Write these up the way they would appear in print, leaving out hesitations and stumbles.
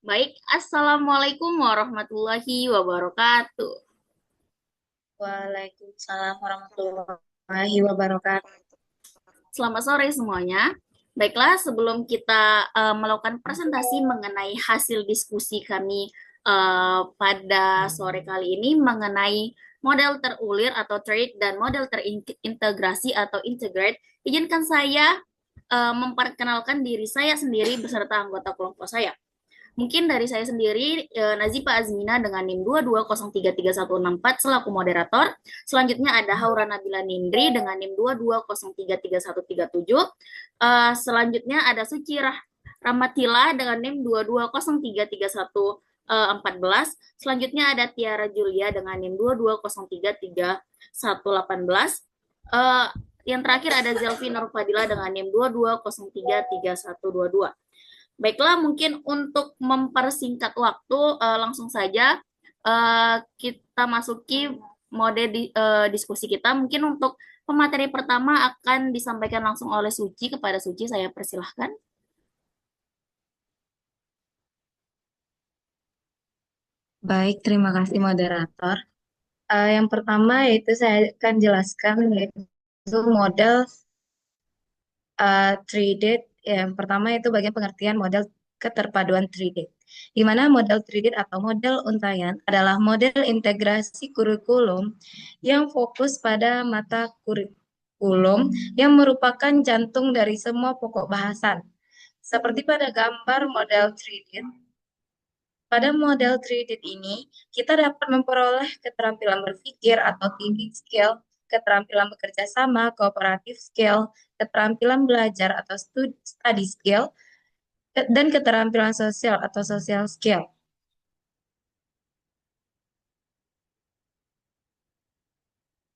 Baik, Assalamualaikum warahmatullahi wabarakatuh. Waalaikumsalam warahmatullahi wabarakatuh. Selamat sore semuanya. Baiklah, sebelum kita melakukan presentasi mengenai hasil diskusi kami pada sore kali ini mengenai model terulir atau trade dan model terintegrasi atau integrate, izinkan saya memperkenalkan diri saya sendiri beserta anggota kelompok saya. Mungkin dari saya sendiri, Nazifa Azmina dengan NIM 220333164 selaku moderator. Selanjutnya ada Haura Nabila Nindri dengan NIM 220333137. Selanjutnya ada Suci Ramatila dengan NIM 220333114. Selanjutnya ada Tiara Julia dengan NIM 220333118. Uh, yang terakhir ada Zelfi Nurfadila dengan NIM 220333122. Baiklah, mungkin untuk mempersingkat waktu, langsung saja kita masuki diskusi kita. Mungkin untuk pemateri pertama akan disampaikan langsung oleh Suci. Kepada Suci, saya persilahkan. Baik, terima kasih moderator. Yang pertama yaitu saya akan jelaskan yaitu model traded. Yang pertama itu bagian pengertian model keterpaduan traded. Di mana model traded atau model untayan adalah model integrasi kurikulum yang fokus pada mata kurikulum yang merupakan jantung dari semua pokok bahasan. Seperti pada gambar model traded, pada model 3D ini, kita dapat memperoleh keterampilan berpikir atau thinking skill, keterampilan bekerja sama, cooperative skill, keterampilan belajar atau study skill, dan keterampilan sosial atau social skill.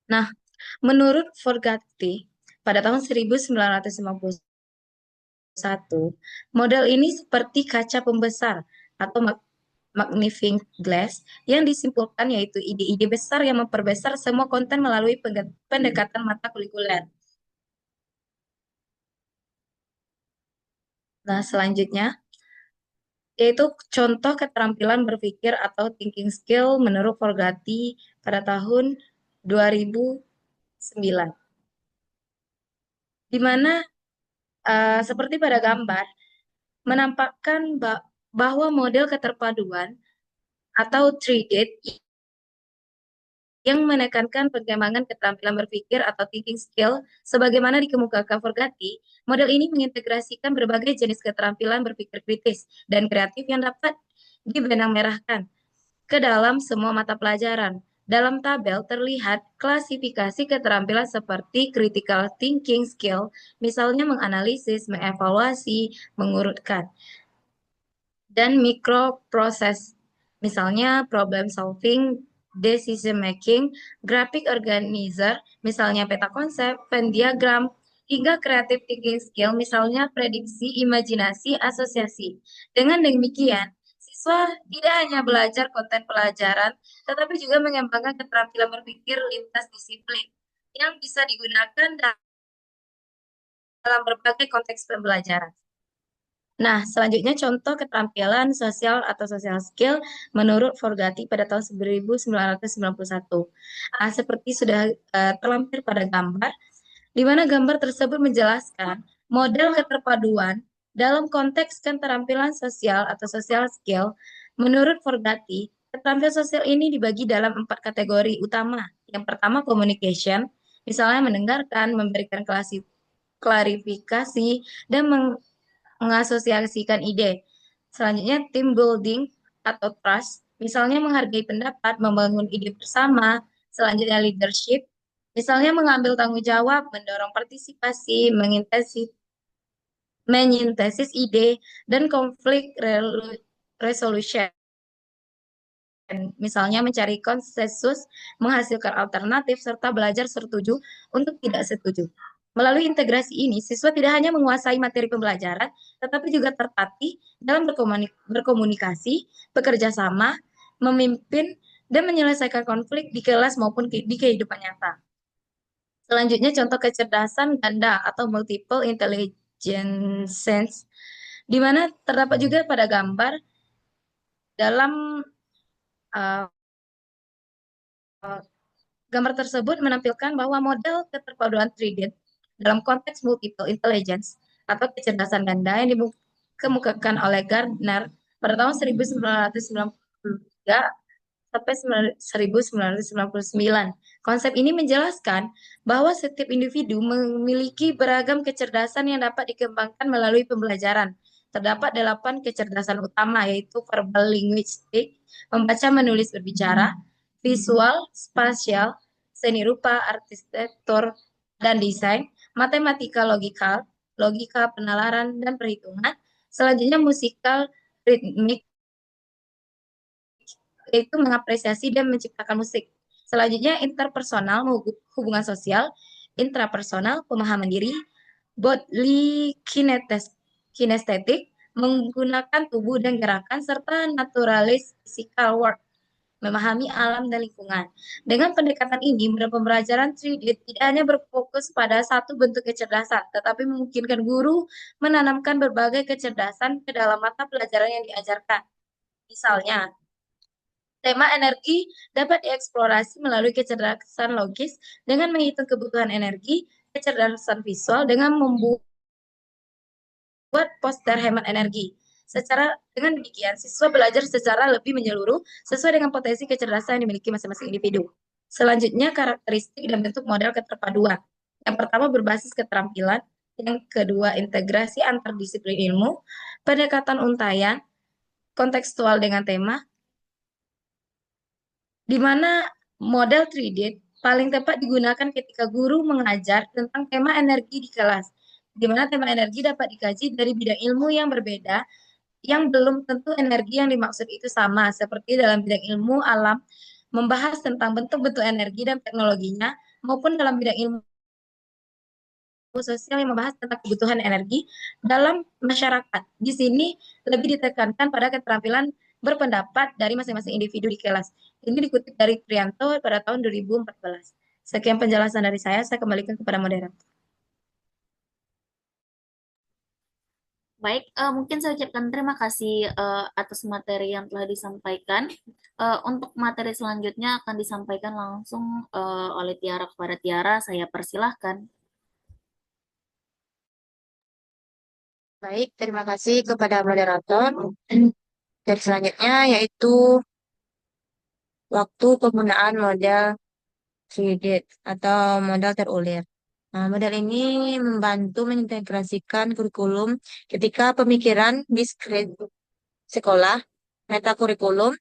Nah, menurut Forgatti, pada tahun 1951, model ini seperti kaca pembesar atau magnifying glass yang disimpulkan yaitu ide-ide besar yang memperbesar semua konten melalui pendekatan mata kulikuler. Nah, selanjutnya yaitu contoh keterampilan berpikir atau thinking skill menurut Forgatti pada tahun 2009. Di mana seperti pada gambar menampakkan bahwa model keterpaduan atau 3D yang menekankan pengembangan keterampilan berpikir atau thinking skill, sebagaimana dikemukakan Forgatti, model ini mengintegrasikan berbagai jenis keterampilan berpikir kritis dan kreatif yang dapat dibenang merahkan ke dalam semua mata pelajaran. Dalam tabel terlihat klasifikasi keterampilan seperti critical thinking skill, misalnya menganalisis, mengevaluasi, mengurutkan, dan microproses, misalnya problem solving, decision making, graphic organizer, misalnya peta konsep, Venn diagram, hingga creative thinking skill, misalnya prediksi, imajinasi, asosiasi. Dengan demikian, siswa tidak hanya belajar konten pelajaran, tetapi juga mengembangkan keterampilan berpikir lintas disiplin yang bisa digunakan dalam berbagai konteks pembelajaran. Nah, selanjutnya contoh keterampilan sosial atau social skill menurut Forgatti pada tahun 1991. Seperti sudah terlampir pada gambar, di mana gambar tersebut menjelaskan model keterpaduan dalam konteks keterampilan sosial atau social skill. Menurut Forgatti, keterampilan sosial ini dibagi dalam 4 kategori utama. Yang pertama, communication, misalnya mendengarkan, memberikan klarifikasi, dan mengasosiasikan ide. Selanjutnya, team building atau trust, misalnya menghargai pendapat, membangun ide bersama. Selanjutnya, leadership, misalnya mengambil tanggung jawab, mendorong partisipasi, menyintesis ide, dan konflik resolution. Misalnya mencari konsensus, menghasilkan alternatif, serta belajar setuju untuk tidak setuju. Melalui integrasi ini, siswa tidak hanya menguasai materi pembelajaran, tetapi juga tertatih dalam berkomunikasi, bekerja sama, memimpin, dan menyelesaikan konflik di kelas maupun di kehidupan nyata. Selanjutnya, contoh kecerdasan ganda atau multiple intelligence, di mana terdapat juga pada gambar Dalam uh, gambar tersebut menampilkan bahwa model keterpaduan 3D dalam konteks multiple intelligence atau kecerdasan ganda yang dikemukakan oleh Gardner pada tahun 1993 sampai 1999. Konsep ini menjelaskan bahwa setiap individu memiliki beragam kecerdasan yang dapat dikembangkan melalui pembelajaran. Terdapat 8 kecerdasan utama, yaitu verbal linguistik, membaca, menulis, berbicara, visual, spasial, seni rupa, arsitektur, dan desain, matematika logikal, logika, penalaran, dan perhitungan. Selanjutnya musikal, ritmik, yaitu mengapresiasi dan menciptakan musik. Selanjutnya interpersonal, hubungan sosial, intrapersonal, pemahaman diri, bodily kinestetik, menggunakan tubuh dan gerakan, serta naturalis physical work, memahami alam dan lingkungan. Dengan pendekatan ini, pembelajaran 3D tidak hanya berfokus pada satu bentuk kecerdasan, tetapi memungkinkan guru menanamkan berbagai kecerdasan ke dalam mata pelajaran yang diajarkan. Misalnya, tema energi dapat dieksplorasi melalui kecerdasan logis dengan menghitung kebutuhan energi, kecerdasan visual dengan membuat poster hemat energi. Dengan demikian, siswa belajar secara lebih menyeluruh sesuai dengan potensi kecerdasan yang dimiliki masing-masing individu. Selanjutnya, karakteristik dan bentuk model keterpaduan. Yang pertama berbasis keterampilan, yang kedua integrasi antar disiplin ilmu, pendekatan untayan, kontekstual dengan tema, di mana model 3D paling tepat digunakan ketika guru mengajar tentang tema energi di kelas, di mana tema energi dapat dikaji dari bidang ilmu yang berbeda, yang belum tentu energi yang dimaksud itu sama, seperti dalam bidang ilmu alam, membahas tentang bentuk-bentuk energi dan teknologinya, maupun dalam bidang ilmu sosial yang membahas tentang kebutuhan energi dalam masyarakat. Di sini lebih ditekankan pada keterampilan berpendapat dari masing-masing individu di kelas. Ini dikutip dari Trianto pada tahun 2014. Sekian penjelasan dari saya kembalikan kepada moderator. Baik, mungkin saya ucapkan terima kasih atas materi yang telah disampaikan. Untuk materi selanjutnya akan disampaikan langsung oleh Tiara kepada Tiara. Saya persilahkan. Baik, terima kasih kepada moderator. Dan selanjutnya yaitu waktu penggunaan model 3D atau model terulir. Nah, model ini membantu mengintegrasikan kurikulum ketika pemikiran diskrit sekolah, metakurikulum,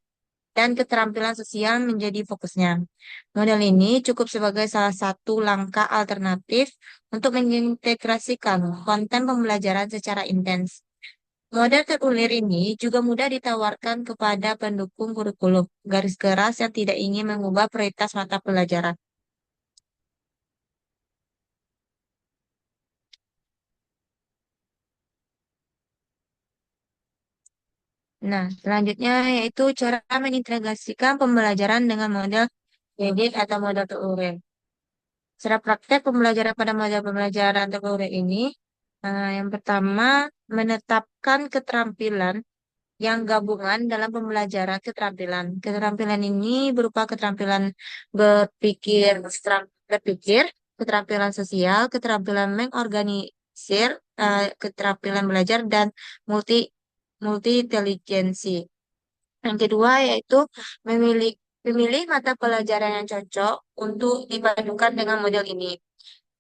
dan keterampilan sosial menjadi fokusnya. Model ini cukup sebagai salah satu langkah alternatif untuk mengintegrasikan konten pembelajaran secara intens. Model terulir ini juga mudah ditawarkan kepada pendukung kurikulum garis keras yang tidak ingin mengubah prioritas mata pelajaran. Nah, selanjutnya yaitu cara mengintegrasikan pembelajaran dengan model kredit atau model terulir. Secara praktek pembelajaran pada model pembelajaran terulir ini, yang pertama menetapkan keterampilan yang gabungan dalam pembelajaran keterampilan. Keterampilan ini berupa keterampilan berpikir, keterampilan sosial, keterampilan mengorganisir, keterampilan belajar, dan multi multi intelijensi. Yang kedua yaitu memilih memilih mata pelajaran yang cocok untuk dipadukan dengan model ini.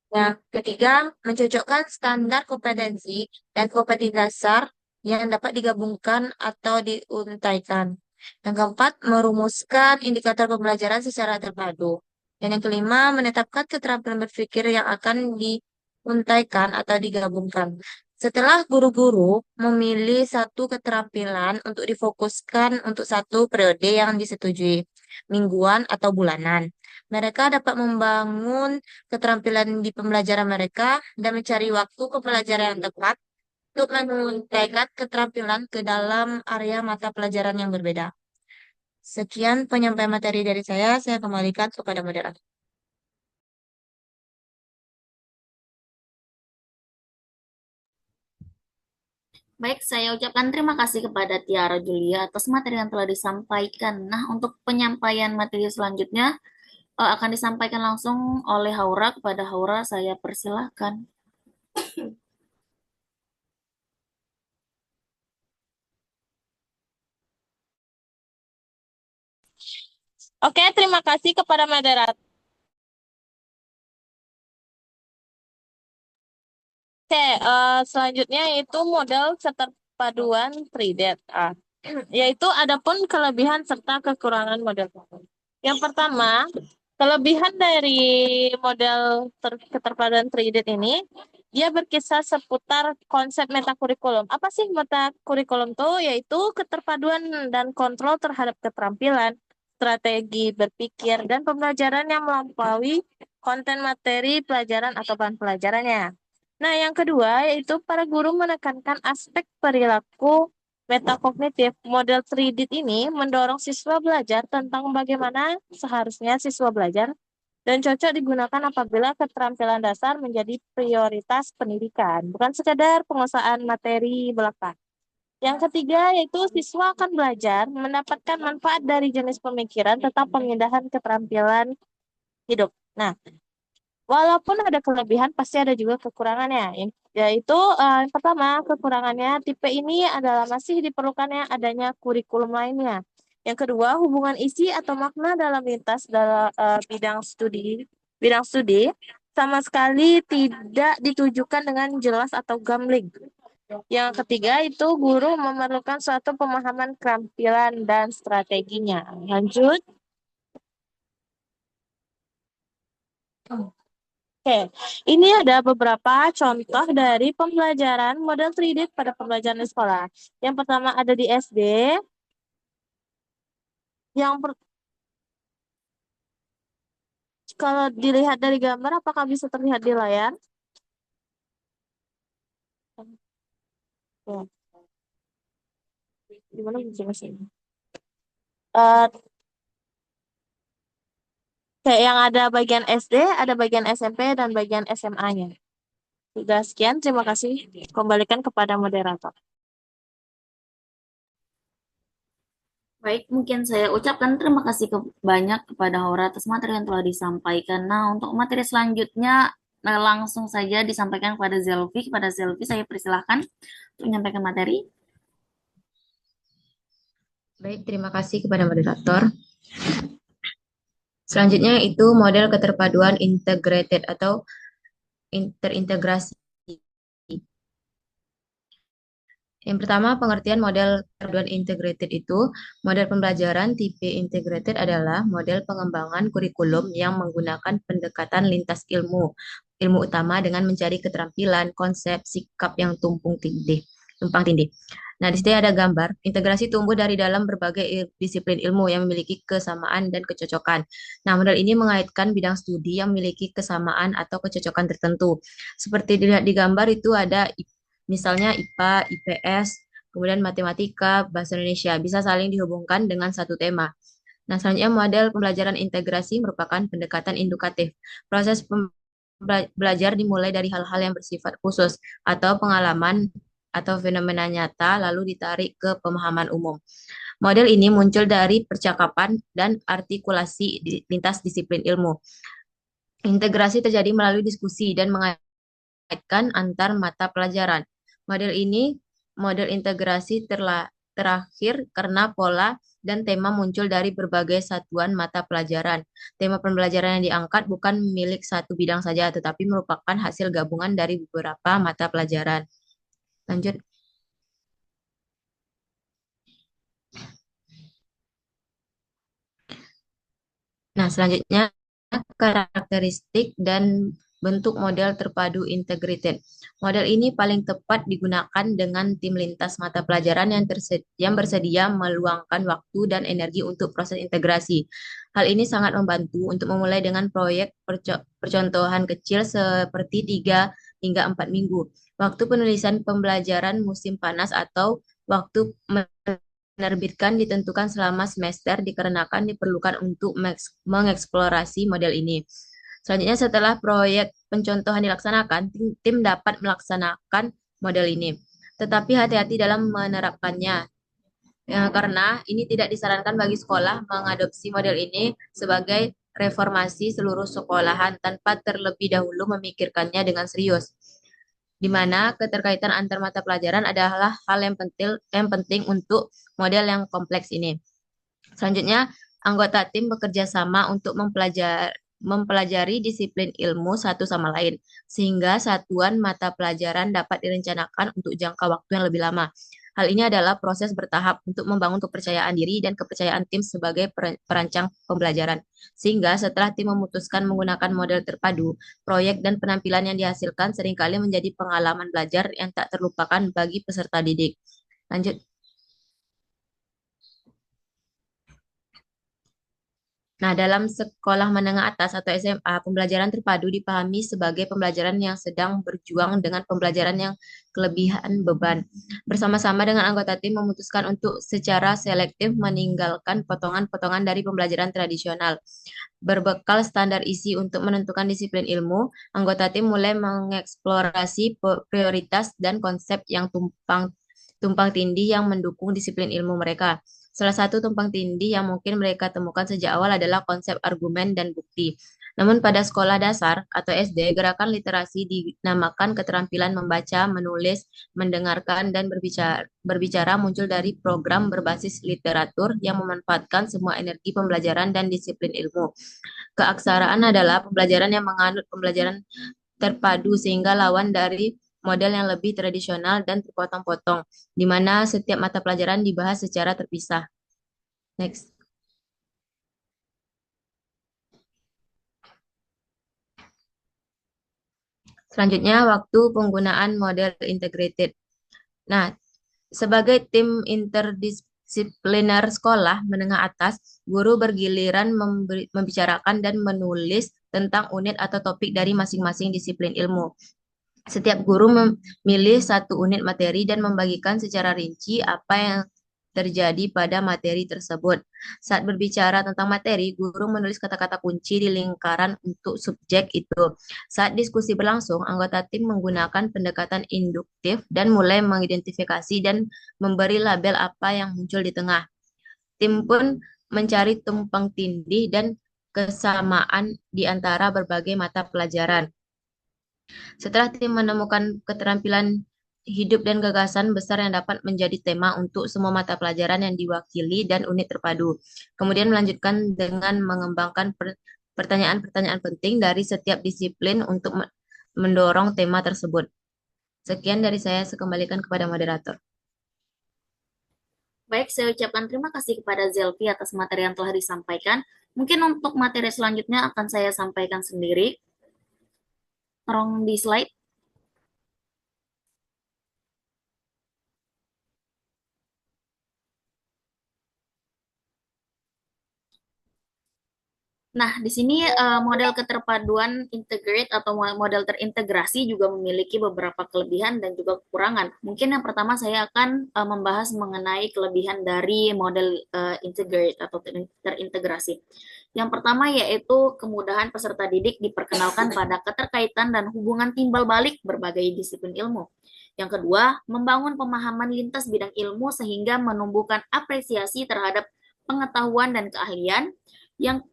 Yang ketiga, mencocokkan standar kompetensi dan kompetensi dasar yang dapat digabungkan atau diuntaikan. Yang keempat, merumuskan indikator pembelajaran secara terpadu. Dan yang kelima, menetapkan keterampilan berpikir yang akan diuntaikan atau digabungkan. Setelah guru-guru memilih satu keterampilan untuk difokuskan untuk satu periode yang disetujui, mingguan atau bulanan. Mereka dapat membangun keterampilan di pembelajaran mereka dan mencari waktu ke pelajaran yang tepat untuk menguntaikan keterampilan ke dalam area mata pelajaran yang berbeda. Sekian penyampaian materi dari saya kembalikan kepada moderator. Baik, saya ucapkan terima kasih kepada Tiara Julia atas materi yang telah disampaikan. Nah, untuk penyampaian materi selanjutnya akan disampaikan langsung oleh Haura. Kepada Haura, saya persilahkan. Oke, terima kasih kepada moderator. Oke, selanjutnya yaitu model keterpaduan 3D. Yaitu adapun kelebihan serta kekurangan model. Yang pertama, kelebihan dari model keterpaduan 3D ini, dia berkisah seputar konsep metakurikulum. Apa sih metakurikulum itu? Yaitu keterpaduan dan kontrol terhadap keterampilan, strategi berpikir, dan pembelajaran yang melampaui konten materi pelajaran atau bahan pelajarannya. Nah, yang kedua yaitu para guru menekankan aspek perilaku metakognitif. Model 3D ini mendorong siswa belajar tentang bagaimana seharusnya siswa belajar dan cocok digunakan apabila keterampilan dasar menjadi prioritas pendidikan, bukan sekadar penguasaan materi belaka. Yang ketiga yaitu siswa akan belajar mendapatkan manfaat dari jenis pemikiran tentang pemindahan keterampilan hidup. Nah, walaupun ada kelebihan, pasti ada juga kekurangannya. Yaitu yang pertama, kekurangannya tipe ini adalah masih diperlukannya adanya kurikulum lainnya. Yang kedua, hubungan isi atau makna dalam lintas dalam bidang studi sama sekali tidak ditujukan dengan jelas atau gambling. Yang ketiga itu guru memerlukan suatu pemahaman keterampilan dan strateginya. Lanjut. Oke, ini ada beberapa contoh dari pembelajaran model 3D pada pembelajaran di sekolah. Yang pertama ada di SD. Yang per- Kalau dilihat dari gambar, apakah bisa terlihat di layar? Ya, gimana masing-masing? Kayak yang ada bagian SD, ada bagian SMP, dan bagian SMA-nya. Sudah sekian, terima kasih. Kembalikan kepada moderator. Baik, mungkin saya ucapkan terima kasih banyak kepada Haura atas materi yang telah disampaikan. Nah, untuk materi selanjutnya langsung saja disampaikan kepada Zelvi. Kepada Zelvi saya persilahkan untuk menyampaikan materi. Baik, terima kasih kepada moderator. Selanjutnya itu model keterpaduan integrated atau terintegrasi. Yang pertama, pengertian model keterpaduan integrated itu, model pembelajaran tipe integrated adalah model pengembangan kurikulum yang menggunakan pendekatan lintas ilmu utama dengan mencari keterampilan, konsep, sikap yang tumpang tindih. Nah, di sini ada gambar, integrasi tumbuh dari dalam berbagai disiplin ilmu yang memiliki kesamaan dan kecocokan. Nah, model ini mengaitkan bidang studi yang memiliki kesamaan atau kecocokan tertentu. Seperti dilihat di gambar itu ada misalnya IPA, IPS, kemudian matematika, bahasa Indonesia bisa saling dihubungkan dengan satu tema. Nah, selanjutnya model pembelajaran integrasi merupakan pendekatan indukatif. Proses belajar dimulai dari hal-hal yang bersifat khusus atau pengalaman atau fenomena nyata lalu ditarik ke pemahaman umum. Model ini muncul dari percakapan dan artikulasi lintas disiplin ilmu. Integrasi terjadi melalui diskusi dan mengaitkan antar mata pelajaran. Model integrasi terakhir karena pola dan tema muncul dari berbagai satuan mata pelajaran. Tema pembelajaran yang diangkat bukan milik satu bidang saja, tetapi merupakan hasil gabungan dari beberapa mata pelajaran. Lanjut. Nah, selanjutnya karakteristik dan bentuk model terpadu integrated. Model ini paling tepat digunakan dengan tim lintas mata pelajaran yang bersedia meluangkan waktu dan energi untuk proses integrasi. Hal ini sangat membantu untuk memulai dengan proyek percontohan kecil seperti 3 hingga 4 minggu. Waktu penulisan pembelajaran musim panas atau waktu menerbitkan ditentukan selama semester dikarenakan diperlukan untuk mengeksplorasi model ini. Selanjutnya setelah proyek pencontohan dilaksanakan, tim dapat melaksanakan model ini. tetapi hati-hati dalam menerapkannya. Karena ini tidak disarankan bagi sekolah mengadopsi model ini sebagai reformasi seluruh sekolahan tanpa terlebih dahulu memikirkannya dengan serius, di mana keterkaitan antar mata pelajaran adalah hal yang penting untuk model yang kompleks ini. Selanjutnya, anggota tim bekerja sama untuk mempelajari disiplin ilmu satu sama lain, sehingga satuan mata pelajaran dapat direncanakan untuk jangka waktu yang lebih lama. Hal ini adalah proses bertahap untuk membangun kepercayaan diri dan kepercayaan tim sebagai perancang pembelajaran. Sehingga setelah tim memutuskan menggunakan model terpadu, proyek dan penampilan yang dihasilkan seringkali menjadi pengalaman belajar yang tak terlupakan bagi peserta didik. Lanjut. Nah, dalam sekolah menengah atas atau SMA, pembelajaran terpadu dipahami sebagai pembelajaran yang sedang berjuang dengan pembelajaran yang kelebihan beban. Bersama-sama dengan anggota tim memutuskan untuk secara selektif meninggalkan potongan-potongan dari pembelajaran tradisional. Berbekal standar isi untuk menentukan disiplin ilmu, anggota tim mulai mengeksplorasi prioritas dan konsep yang tumpang tindih yang mendukung disiplin ilmu mereka. Salah satu tumpang tindih yang mungkin mereka temukan sejak awal adalah konsep argumen dan bukti. Namun pada sekolah dasar atau SD, gerakan literasi dinamakan keterampilan membaca, menulis, mendengarkan, dan berbicara muncul dari program berbasis literatur yang memanfaatkan semua energi pembelajaran dan disiplin ilmu. Keaksaraan adalah pembelajaran yang menganut pembelajaran terpadu sehingga lawan dari model yang lebih tradisional dan terpotong-potong, di mana setiap mata pelajaran dibahas secara terpisah. Next. Selanjutnya, waktu penggunaan model integrated. Nah, sebagai tim interdisipliner sekolah menengah atas, guru bergiliran membicarakan dan menulis tentang unit atau topik dari masing-masing disiplin ilmu. Setiap guru memilih satu unit materi dan membagikan secara rinci apa yang terjadi pada materi tersebut. Saat berbicara tentang materi, guru menulis kata-kata kunci di lingkaran untuk subjek itu. Saat diskusi berlangsung, anggota tim menggunakan pendekatan induktif dan mulai mengidentifikasi dan memberi label apa yang muncul di tengah. Tim pun mencari tumpang tindih dan kesamaan di antara berbagai mata pelajaran. Setelah tim menemukan keterampilan hidup dan gagasan besar yang dapat menjadi tema untuk semua mata pelajaran yang diwakili dan unit terpadu. Kemudian melanjutkan dengan mengembangkan pertanyaan-pertanyaan penting dari setiap disiplin untuk mendorong tema tersebut. Sekian dari saya kembalikan kepada moderator. Baik, saya ucapkan terima kasih kepada Zelvi atas materi yang telah disampaikan. Mungkin untuk materi selanjutnya akan saya sampaikan sendiri. Tolong di slide. Nah, di sini model keterpaduan integrate atau model terintegrasi juga memiliki beberapa kelebihan dan juga kekurangan. Mungkin yang pertama saya akan membahas mengenai kelebihan dari model integrate atau terintegrasi. Yang pertama yaitu kemudahan peserta didik diperkenalkan pada keterkaitan dan hubungan timbal balik berbagai disiplin ilmu. Yang kedua, membangun pemahaman lintas bidang ilmu sehingga menumbuhkan apresiasi terhadap pengetahuan dan keahlian. Yang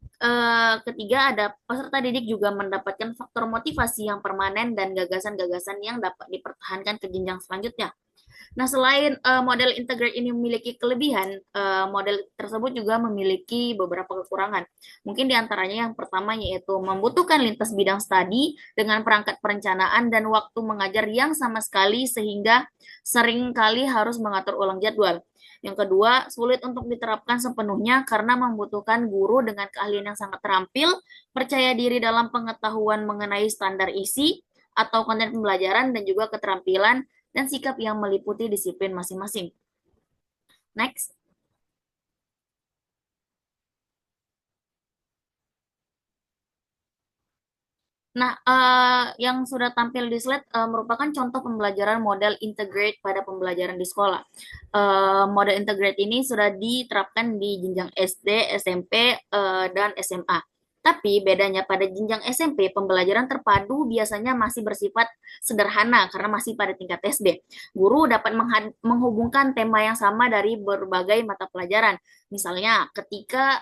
ketiga, ada peserta didik juga mendapatkan faktor motivasi yang permanen dan gagasan-gagasan yang dapat dipertahankan ke jenjang selanjutnya. Nah, selain model integrate ini memiliki kelebihan, model tersebut juga memiliki beberapa kekurangan. Mungkin diantaranya yang pertama yaitu membutuhkan lintas bidang studi dengan perangkat perencanaan dan waktu mengajar yang sama sekali sehingga sering kali harus mengatur ulang jadwal. Yang kedua, sulit untuk diterapkan sepenuhnya karena membutuhkan guru dengan keahlian yang sangat terampil, percaya diri dalam pengetahuan mengenai standar isi atau konten pembelajaran dan juga keterampilan dan sikap yang meliputi disiplin masing-masing. Next. Nah, yang sudah tampil di slide merupakan contoh pembelajaran model integrate pada pembelajaran di sekolah. Model integrate ini sudah diterapkan di jenjang SD, SMP, dan SMA. Tapi bedanya pada jenjang SMP, pembelajaran terpadu biasanya masih bersifat sederhana karena masih pada tingkat SD. Guru dapat menghubungkan tema yang sama dari berbagai mata pelajaran. Misalnya, ketika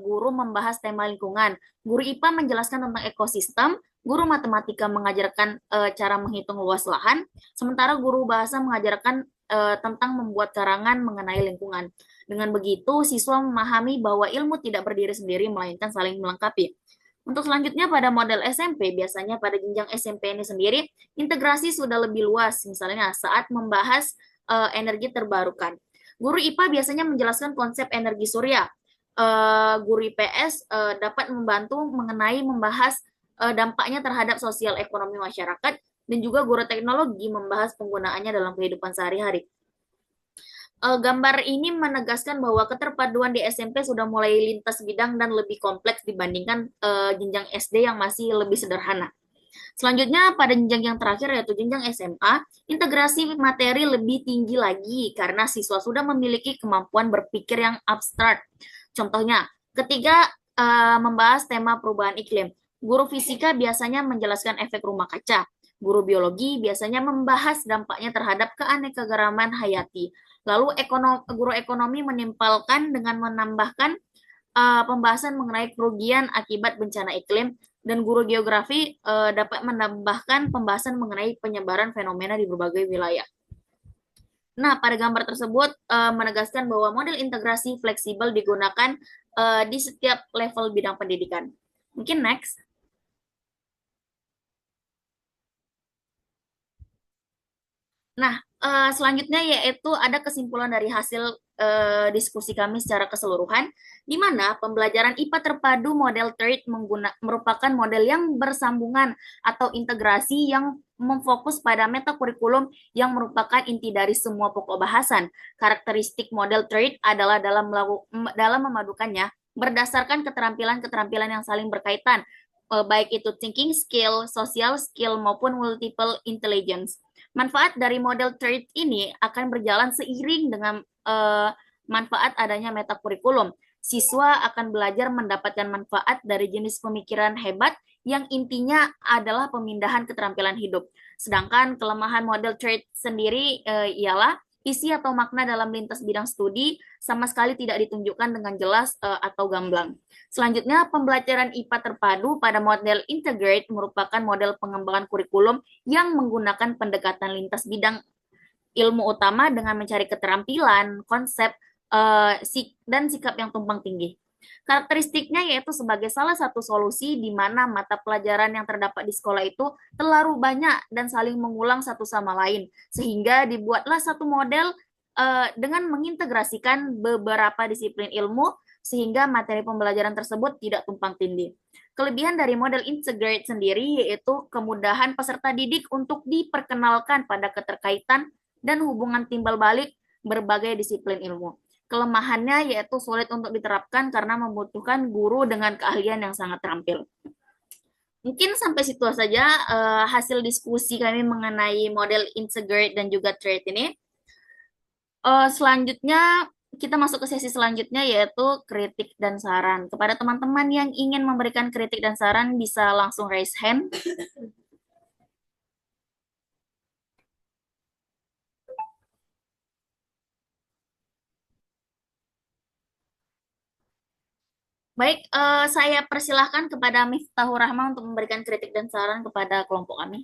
guru membahas tema lingkungan, guru IPA menjelaskan tentang ekosistem, guru matematika mengajarkan cara menghitung luas lahan, sementara guru bahasa mengajarkan tentang membuat karangan mengenai lingkungan. Dengan begitu, siswa memahami bahwa ilmu tidak berdiri sendiri, melainkan saling melengkapi. Untuk selanjutnya pada model SMP, biasanya pada jenjang SMP ini sendiri, integrasi sudah lebih luas, misalnya saat membahas energi terbarukan. Guru IPA biasanya menjelaskan konsep energi surya. Guru IPS dapat membantu mengenai membahas dampaknya terhadap sosial ekonomi masyarakat, dan juga guru teknologi membahas penggunaannya dalam kehidupan sehari-hari. Gambar ini menegaskan bahwa keterpaduan di SMP sudah mulai lintas bidang dan lebih kompleks dibandingkan jenjang SD yang masih lebih sederhana. Selanjutnya pada jenjang yang terakhir yaitu jenjang SMA, integrasi materi lebih tinggi lagi karena siswa sudah memiliki kemampuan berpikir yang abstrak. Contohnya, ketika membahas tema perubahan iklim, guru fisika biasanya menjelaskan efek rumah kaca. Guru biologi biasanya membahas dampaknya terhadap keanekaragaman hayati. Lalu guru ekonomi menimpalkan dengan menambahkan pembahasan mengenai kerugian akibat bencana iklim, dan guru geografi dapat menambahkan pembahasan mengenai penyebaran fenomena di berbagai wilayah. Nah, pada gambar tersebut menegaskan bahwa model integrasi fleksibel digunakan di setiap level bidang pendidikan. Mungkin next. Nah, selanjutnya yaitu ada kesimpulan dari hasil diskusi kami secara keseluruhan, di mana pembelajaran IPA terpadu model TRADE merupakan model yang bersambungan atau integrasi yang memfokus pada meta kurikulum yang merupakan inti dari semua pokok bahasan. Karakteristik model TRADE adalah dalam memadukannya berdasarkan keterampilan-keterampilan yang saling berkaitan, baik itu thinking skill, social skill, maupun multiple intelligence. Manfaat dari model TRADE ini akan berjalan seiring dengan manfaat adanya meta kurikulum. Siswa akan belajar mendapatkan manfaat dari jenis pemikiran hebat yang intinya adalah pemindahan keterampilan hidup. Sedangkan kelemahan model TRADE sendiri ialah isi atau makna dalam lintas bidang studi sama sekali tidak ditunjukkan dengan jelas atau gamblang. Selanjutnya, pembelajaran IPA terpadu pada model integrate merupakan model pengembangan kurikulum yang menggunakan pendekatan lintas bidang ilmu utama dengan mencari keterampilan, konsep, dan sikap yang tumpang tindih. Karakteristiknya yaitu sebagai salah satu solusi di mana mata pelajaran yang terdapat di sekolah itu terlalu banyak dan saling mengulang satu sama lain, sehingga dibuatlah satu model dengan mengintegrasikan beberapa disiplin ilmu sehingga materi pembelajaran tersebut tidak tumpang tindih. Kelebihan dari model integrate sendiri yaitu kemudahan peserta didik untuk diperkenalkan pada keterkaitan dan hubungan timbal balik berbagai disiplin ilmu. Kelemahannya yaitu sulit untuk diterapkan karena membutuhkan guru dengan keahlian yang sangat terampil. Mungkin sampai situ saja hasil diskusi kami mengenai model integrate dan juga trade ini. Selanjutnya kita masuk ke sesi selanjutnya yaitu kritik dan saran. Kepada teman-teman yang ingin memberikan kritik dan saran bisa langsung raise hand. Baik, saya persilahkan kepada Miftahur Rahma untuk memberikan kritik dan saran kepada kelompok kami.